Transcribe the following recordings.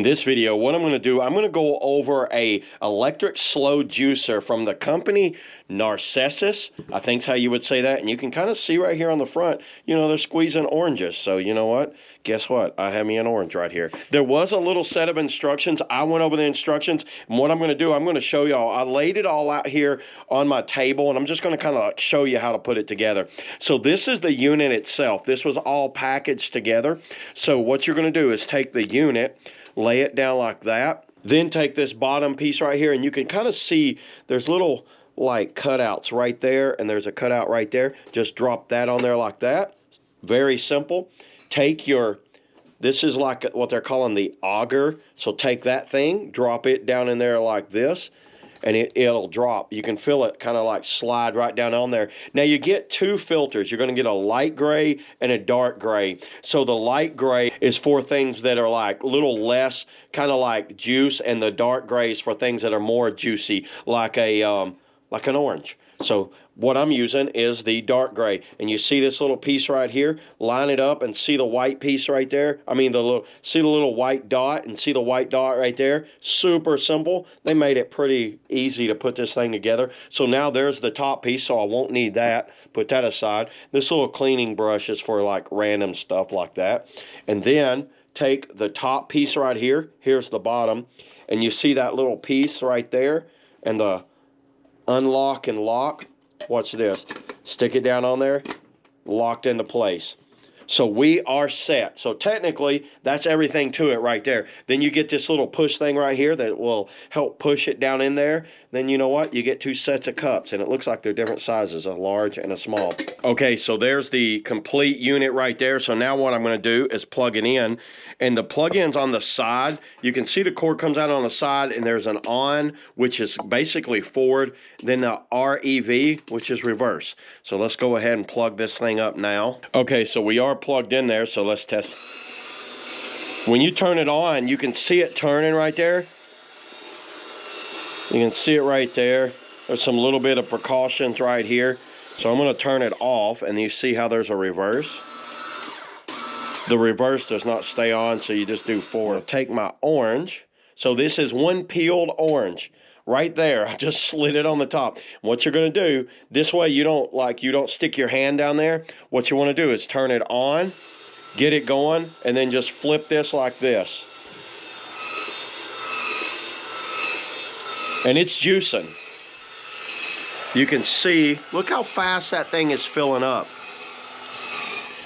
this video, what I'm going to do, I'm going to go over a electric slow juicer from the company Narcissus. I think's how you would say that. And you can kind of see right here on the front, you know, they're squeezing oranges. So you know what? Guess what? I have me an orange right here. There was a little set of instructions. I went over the instructions. And what I'm going to do, I'm going to show y'all. I laid it all out here on my table, and I'm just going to kind of show you how to put it together. So this is the unit itself. This was all packaged together. So what you're going to do is take the unit, lay it down like that, then take this bottom piece right here, and you can kind of see there's little like cutouts right there, and there's a cutout right there. Just drop that on there like that. Very simple. Take your, this is like what they're calling the auger. So take that thing, drop it down in there like this, and it'll drop. You can feel it kind of like slide right down on there. Now you get two filters. You're going to get a light gray and a dark gray. So the light gray is for things that are like a little less kind of like juice, and the dark gray is for things that are more juicy, like an orange. So what I'm using is the dark gray, and you see this little piece right here. Line it up and see the white piece right there. I mean, see the little white dot, and see the white dot right there. Super simple. They made it pretty easy to put this thing together. So now there's the top piece, so I won't need that. Put that aside. This little cleaning brush is for like random stuff like that. And then take the top piece right here. Here's the bottom, and you see that little piece right there, and the unlock and lock. Watch this. Stick it down on there, locked into place. So we are set. So technically, that's everything to it right there. Then you get this little push thing right here that will help push it down in there. Then you know what? You get two sets of cups, and it looks like they're different sizes, a large and a small. Okay, so there's the complete unit right there. So now what I'm going to do is plug it in, and the plug-in's on the side. You can see the cord comes out on the side, and there's an on, which is basically forward, then the REV, which is reverse. So let's go ahead and plug this thing up now. Okay, so we are plugged in there, so let's test. When you turn it on, you can see it turning right there. You can see it right there. There's some little bit of precautions right here. So I'm going to turn it off, and you see how there's a reverse. The reverse does not stay on, so you just do forward. I'll take my orange. So this is one peeled orange right there. I just slid it on the top. What you're going to do, this way you don't stick your hand down there. What you want to do is turn it on, get it going, and then just flip this like this. And it's juicing. You can see, look how fast that thing is filling up.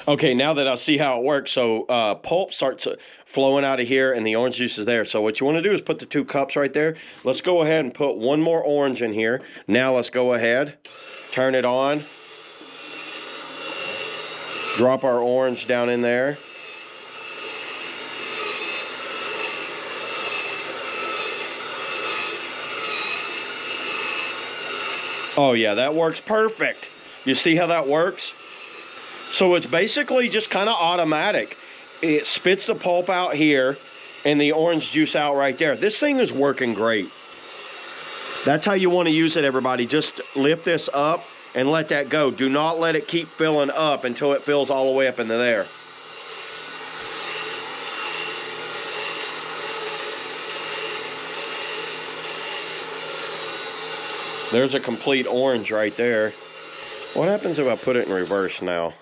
Okay, now that I see how it works, so pulp starts flowing out of here, and the orange juice is there. So what you want to do is put the two cups right there. Let's go ahead and put one more orange in here. Now let's go ahead, turn it on, drop our orange down in there. Oh yeah, that works perfect. You see how that works? So it's basically just kind of automatic. It spits the pulp out here and the orange juice out right there. This thing is working great. That's how you want to use it, everybody. Just lift this up and let that go. Do not let it keep filling up until it fills all the way up into there. There's a complete orange right there. What happens if I put it in reverse now?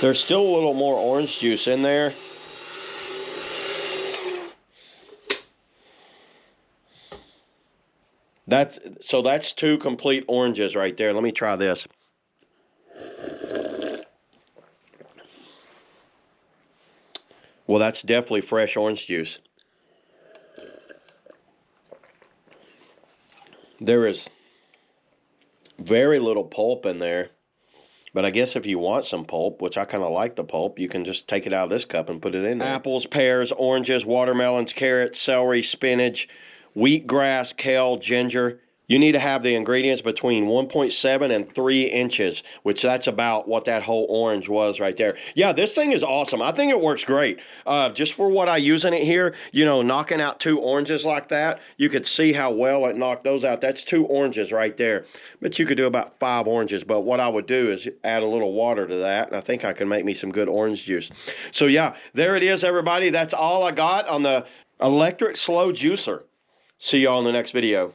There's still a little more orange juice in there. That's two complete oranges right there. Let me try this. Well, that's definitely fresh orange juice. There is very little pulp in there. But I guess if you want some pulp, which I kind of like the pulp, you can just take it out of this cup and put it in there. Apples, pears, oranges, watermelons, carrots, celery, spinach, wheatgrass, kale, ginger. You need to have the ingredients between 1.7 and 3 inches, which that's about what that whole orange was right there. Yeah, this thing is awesome. I think it works great. Just for what I use in it here, you know, knocking out 2 oranges like that, you could see how well it knocked those out. That's 2 oranges right there. But you could do about 5 oranges. But what I would do is add a little water to that, and I think I can make me some good orange juice. So yeah, there it is, everybody. That's all I got on the electric slow juicer. See y'all in the next video.